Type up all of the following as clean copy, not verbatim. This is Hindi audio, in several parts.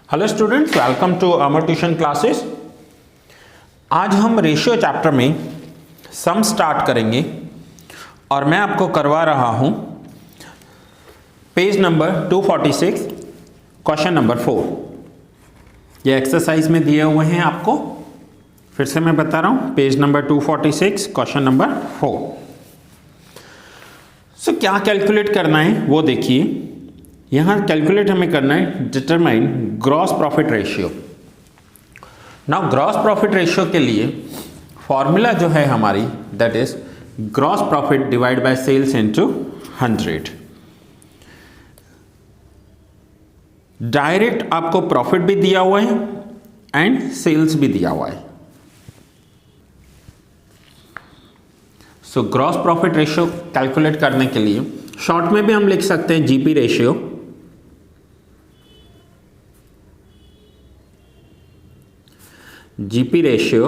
Hello students, welcome to Amar tuition classes. आज हम रेशियो चैप्टर में सम स्टार्ट करेंगे और मैं आपको करवा रहा हूं पेज नंबर 246 क्वेश्चन नंबर 4। ये एक्सरसाइज में दिए हुए हैं आपको, फिर से मैं बता रहा हूं, पेज नंबर 246 क्वेश्चन नंबर 4। सो क्या कैलकुलेट करना है वो देखिए। यहाँ कैलकुलेट हमें करना है determine gross profit ratio. Now gross profit ratio के लिए फॉर्मूला जो है हमारी, that is gross profit divide by sales into 100। Direct आपको प्रॉफिट भी दिया हुआ है एंड सेल्स भी दिया हुआ है। So gross profit ratio calculate करने के लिए शॉर्ट में भी हम लिख सकते हैं GP ratio. GP ratio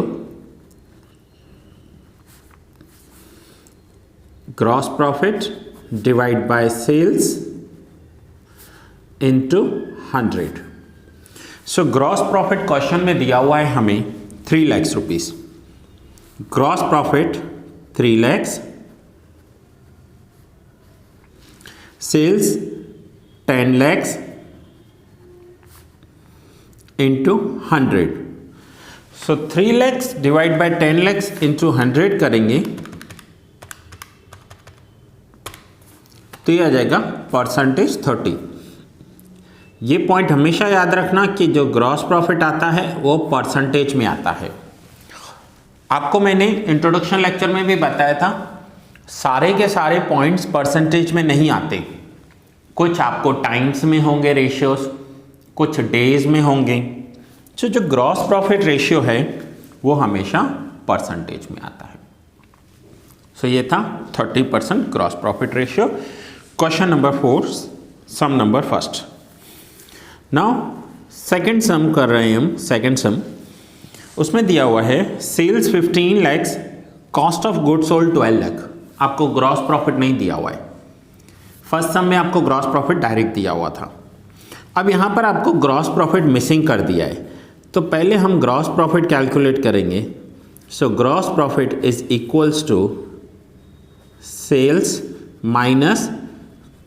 gross profit divide by sales into 100। So gross profit question में दिया हुआ है हमें 3 lakh rupees. Gross profit 3 lakh, sales 10 lakhs into 100। So 3 lakhs divide by 10 lakhs into 100 करेंगे तो ये आ जाएगा परसेंटेज 30। ये पॉइंट हमेशा याद रखना कि जो ग्रॉस प्रॉफिट आता है वो परसेंटेज में आता है। आपको मैंने इंट्रोडक्शन लेक्चर में भी बताया था, सारे के सारे पॉइंट्स परसेंटेज में नहीं आते। कुछ आपको टाइम्स में होंगे रेशियोज, कुछ डेज में होंगे। तो जो ग्रॉस प्रॉफिट रेशियो है वो हमेशा परसेंटेज में आता है। सो ये था 30% gross profit ratio. Question number 4, sum number first. Now second sum कर रहे हैं हम। सेकंड सम उसमें दिया हुआ है sales 15 lakhs, cost of goods sold 12 lakh. आपको ग्रॉस प्रॉफिट नहीं दिया हुआ है। फर्स्ट सम में आपको ग्रॉस प्रॉफिट डायरेक्ट दिया हुआ था। अब यहाँ पर आपको ग्रॉस प्रॉफिट मिसिंग कर दिया है, तो पहले हम ग्रॉस प्रॉफिट कैलकुलेट करेंगे। So gross profit is equals to sales minus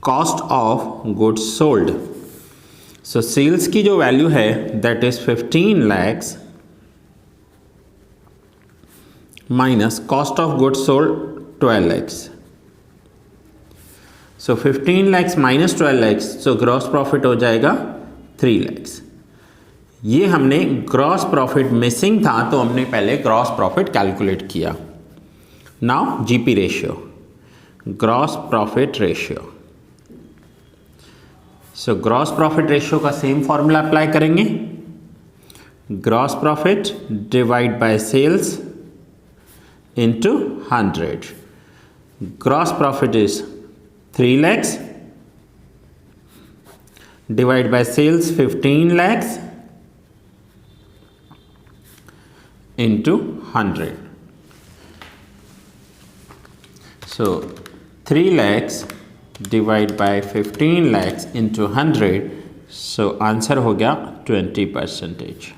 cost of goods sold. So sales की जो वैल्यू है that is 15 lakhs minus cost of goods sold 12 lakhs। So 15 lakhs minus 12 lakhs, so gross profit हो जाएगा 3 lakhs। ये हमने ग्रॉस प्रॉफिट मिसिंग था तो हमने पहले ग्रॉस प्रॉफिट कैलकुलेट किया। Now GP ratio, gross profit ratio. So gross profit ratio का सेम फॉर्मूला अप्लाई करेंगे। Gross profit divide by sales into 100. Gross profit is 3 lakhs divided by sales 15 lakhs into 100. So 3 lakhs divided by 15 lakhs into 100. So answer हो गया 20%।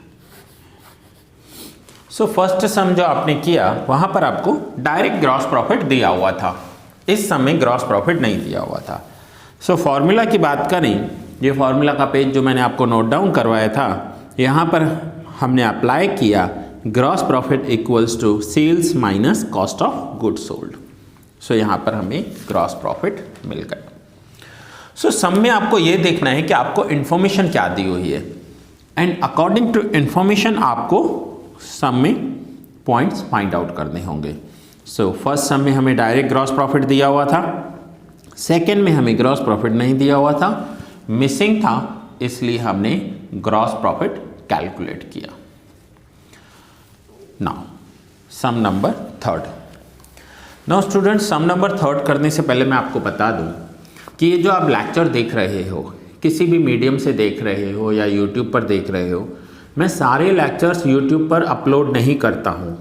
सो फर्स्ट सम जो आपने किया वहां पर आपको डायरेक्ट ग्रॉस प्रॉफिट दिया हुआ था, इस सम में ग्रॉस प्रॉफिट नहीं दिया हुआ था। सो फॉर्मूला की बात करें, ये फॉर्मूला का पेज जो मैंने आपको नोट डाउन करवाया था, यहाँ पर हमने अप्लाई किया gross profit equals to sales minus cost of goods sold. So यहाँ पर हमें ग्रॉस प्रॉफिट मिल गया। सो सम में आपको ये देखना है कि आपको इन्फॉर्मेशन क्या दी हुई है एंड अकॉर्डिंग टू इन्फॉर्मेशन आपको सम में पॉइंट्स फाइंड आउट करने होंगे। सो फर्स्ट सम में हमें डायरेक्ट ग्रॉस प्रॉफिट दिया हुआ था, सेकंड में हमें ग्रॉस प्रॉफिट नहीं दिया हुआ था, मिसिंग था, इसलिए हमने ग्रॉस प्रॉफिट कैलकुलेट किया। Now sum number third. Now students, sum number third करने से पहले मैं आपको बता दूं कि ये जो आप लेक्चर देख रहे हो, किसी भी मीडियम से देख रहे हो या यूट्यूब पर देख रहे हो, मैं सारे लेक्चर्स यूट्यूब पर अपलोड नहीं करता हूँ।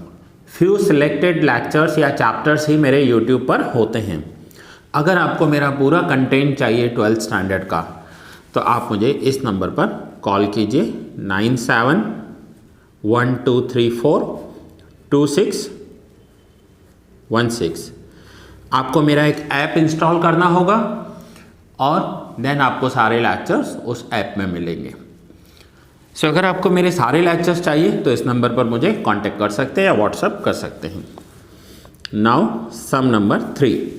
फ्यू सिलेक्टेड लेक्चर्स या चैप्टर्स ही मेरे यूट्यूब पर होते हैं। अगर आपको मेरा पूरा कंटेंट चाहिए 12th स्टैंडर्ड का, तो आप मुझे इस नंबर पर कॉल कीजिए 9712342616। आपको मेरा एक ऐप इंस्टॉल करना होगा और देन आपको सारे लेक्चर्स उस ऐप में मिलेंगे। सो अगर आपको मेरे सारे लेक्चर्स चाहिए तो इस नंबर पर मुझे कांटेक्ट कर सकते हैं या व्हाट्सएप कर सकते हैं। Now sum number 3।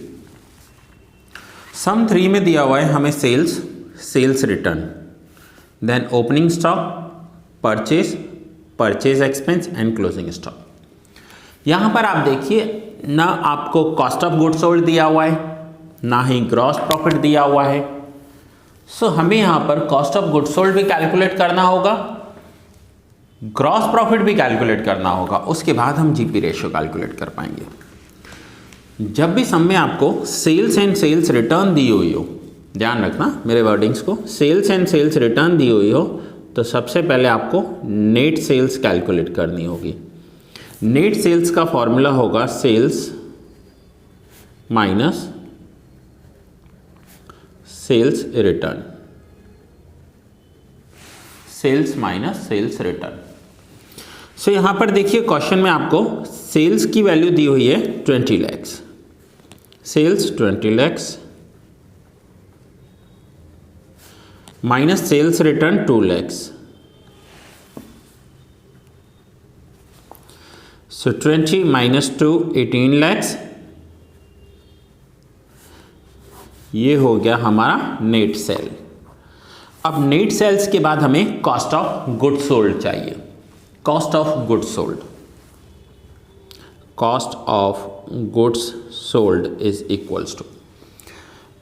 सम 3 में दिया हुआ है हमें sales return, then opening stock, purchase expense and closing stock. यहाँ पर आप देखिए ना आपको कॉस्ट ऑफ गुड्स सोल्ड दिया हुआ है ना ही ग्रॉस प्रॉफिट दिया हुआ है। सो हमें यहाँ पर कॉस्ट ऑफ गुड्स सोल्ड भी कैलकुलेट करना होगा, ग्रॉस प्रॉफिट भी कैलकुलेट करना होगा, उसके बाद हम जीपी रेशियो कैलकुलेट कर पाएंगे। जब भी सम में आपको sales and sales return the हुई हो, ध्यान रखना मेरे वर्डिंग्स को, sales and sales return the हुई हो तो सबसे पहले आपको नेट सेल्स कैलकुलेट करनी होगी। नेट सेल्स का फॉर्मूला होगा sales minus sales return, sales minus sales return. So यहां पर देखिए क्वेश्चन में आपको सेल्स की वैल्यू दी हुई है 20 lakhs, sales 20 lakhs minus sales return 2 lakhs। So 20 minus 2 18 lakhs, ये हो गया हमारा नेट सेल। अब नेट सेल्स के बाद हमें कॉस्ट ऑफ गुड्स सोल्ड चाहिए। Cost of goods sold, cost of goods sold is equals to,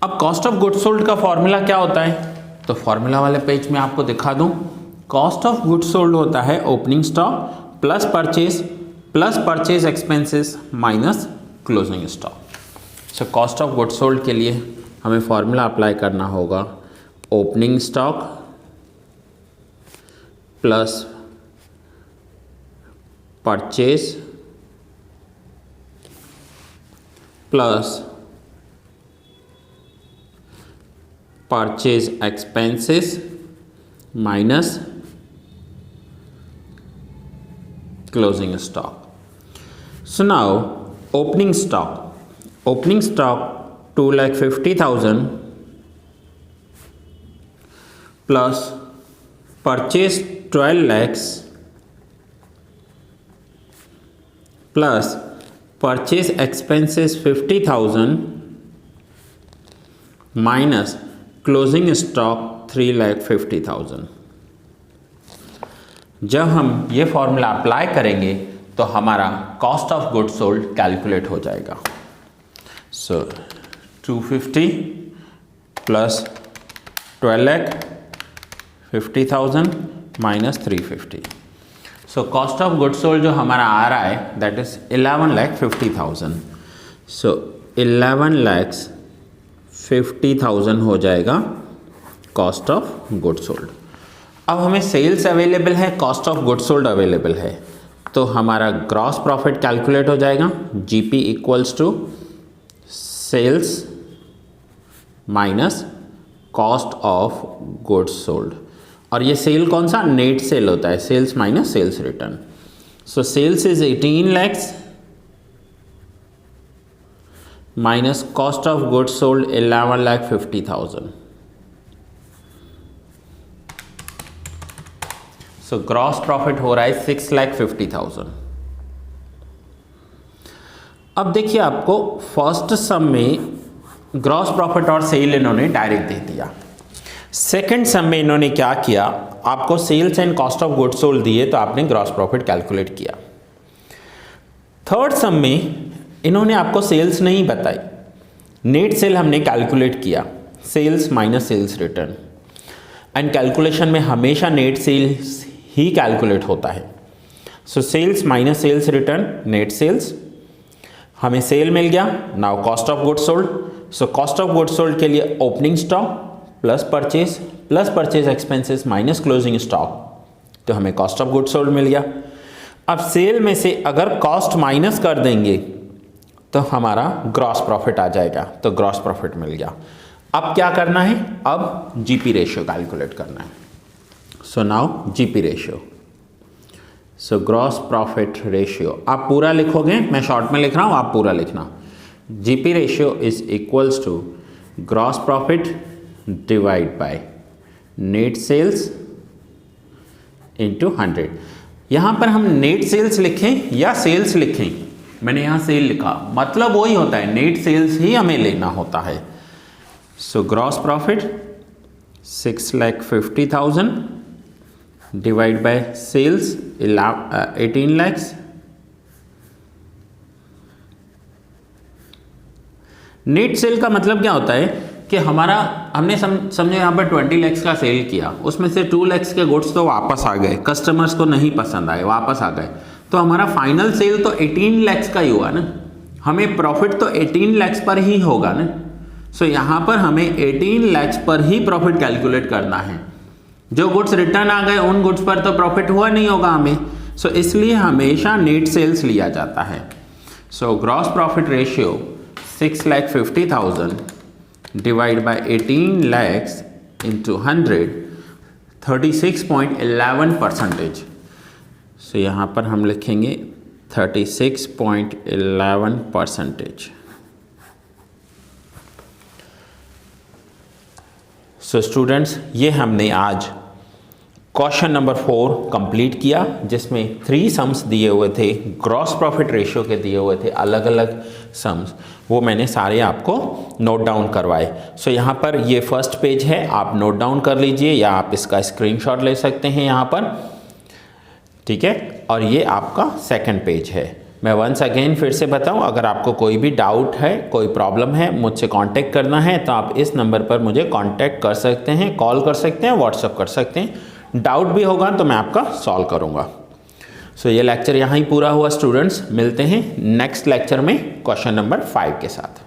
अब कॉस्ट ऑफ गुड्स सोल्ड का फॉर्मूला क्या होता है तो फॉर्मूला वाले पेज में आपको दिखा दूं। कॉस्ट ऑफ गुड्स सोल्ड होता है opening stock plus purchase expenses minus closing stock. So cost of goods sold के लिए हमें फॉर्मूला अप्लाई करना होगा opening stock plus purchase plus purchase expenses minus closing stock. So now opening stock 2,50,000 plus purchase 12 lakhs plus purchase expenses 50,000 minus closing stock 3,50,000। जब हम ये फॉर्मूला अप्लाई करेंगे तो हमारा cost of goods sold calculate हो जाएगा। सो 250 plus 12 lakh 50,000 minus 350। So cost of goods sold जो हमारा आ रहा है दैट इज 11,50,000। सो 11,50,000 हो जाएगा कॉस्ट ऑफ गुड्स सोल्ड। अब हमें सेल्स अवेलेबल है, cost of goods sold available है, तो हमारा ग्रॉस प्रॉफिट कैलकुलेट हो जाएगा GP equals to sales minus cost of goods sold. और ये सेल कौन सा, नेट सेल होता है, sales minus sales return. So sales is 18 lakhs minus cost of goods sold 11,50,000। So gross profit हो रहा है 6,50,000। अब देखिए आपको फर्स्ट सम में ग्रॉस प्रॉफिट और सेल इन्होंने डायरेक्ट दे दिया। सेकंड सम में इन्होंने क्या किया, आपको sales and cost of goods sold दिए तो आपने ग्रॉस प्रॉफिट कैलकुलेट किया। थर्ड सम में इन्होंने आपको सेल्स नहीं बताई, नेट सेल हमने कैलकुलेट किया, sales minus sales return. And calculation में हमेशा नेट सेल्स ही कैलकुलेट होता है। So sales minus sales return net sales, हमें सेल मिल गया। Now cost of goods sold, so cost of goods sold के लिए opening stock plus purchase expenses minus closing stock, तो हमें कॉस्ट ऑफ गुड्स सोल्ड मिल गया। अब सेल में से अगर कॉस्ट माइनस कर देंगे तो हमारा ग्रॉस प्रॉफिट आ जाएगा, तो ग्रॉस प्रॉफिट मिल गया। अब क्या करना है, अब जीपी रेशियो कैलकुलेट करना है। So now GP ratio, so gross profit ratio आप पूरा लिखोगे, मैं शॉर्ट में लिख रहा हूँ, आप पूरा लिखना। GP ratio is equals to gross profit divide by net sales into 100। यहाँ पर हम नेट सेल्स लिखें या सेल्स लिखें, मैंने यहाँ सेल लिखा, मतलब वही होता है, नेट सेल्स ही हमें लेना होता है। So gross profit 6,50,000 divide by sales 18 lakhs। Net sale का मतलब क्या होता है कि हमारा हमने समझो यहाँ पर 20 lakhs का सेल किया, उसमें से 2 lakhs के गुड्स तो वापस आ गए, कस्टमर्स को नहीं पसंद आए, वापस आ गए, तो हमारा फाइनल सेल तो 18 lakhs का ही हुआ ना, हमें प्रॉफिट तो 18 lakhs पर ही होगा ना। सो यहाँ पर हमें 18 lakhs पर ही प्रॉफिट कैलकुलेट करना है। जो गुड्स रिटर्न आ गए उन गुड्स पर तो प्रॉफिट हुआ नहीं होगा हमें, सो इसलिए हमेशा नेट सेल्स लिया जाता है। So gross profit ratio 6,50,000 divide bye 18 lakhs into 100, 36.11%। सो यहाँ पर हम लिखेंगे 36.11%। सो स्टूडेंट्स, ये हमने आज क्वेश्चन नंबर 4 कंप्लीट किया, जिसमें 3 सम्स दिए हुए थे, ग्रॉस प्रॉफिट रेशियो के दिए हुए थे अलग अलग सम्स, वो मैंने सारे आपको नोट डाउन करवाए। सो यहाँ पर ये फर्स्ट पेज है, आप नोट डाउन कर लीजिए या आप इसका स्क्रीनशॉट ले सकते हैं यहाँ पर, ठीक है। और ये आपका सेकंड पेज है। मैं वंस अगेन फिर से बताऊं, अगर आपको कोई भी डाउट है, कोई प्रॉब्लम है, मुझसे कांटेक्ट करना है तो आप इस नंबर पर मुझे कांटेक्ट कर सकते हैं, कॉल कर सकते हैं, व्हाट्सएप कर सकते हैं। डाउट भी होगा तो मैं आपका सॉल्व करूंगा। सो ये लेक्चर यहाँ ही पूरा हुआ स्टूडेंट्स, मिलते हैं नेक्स्ट लेक्चर में क्वेश्चन नंबर 5 के साथ।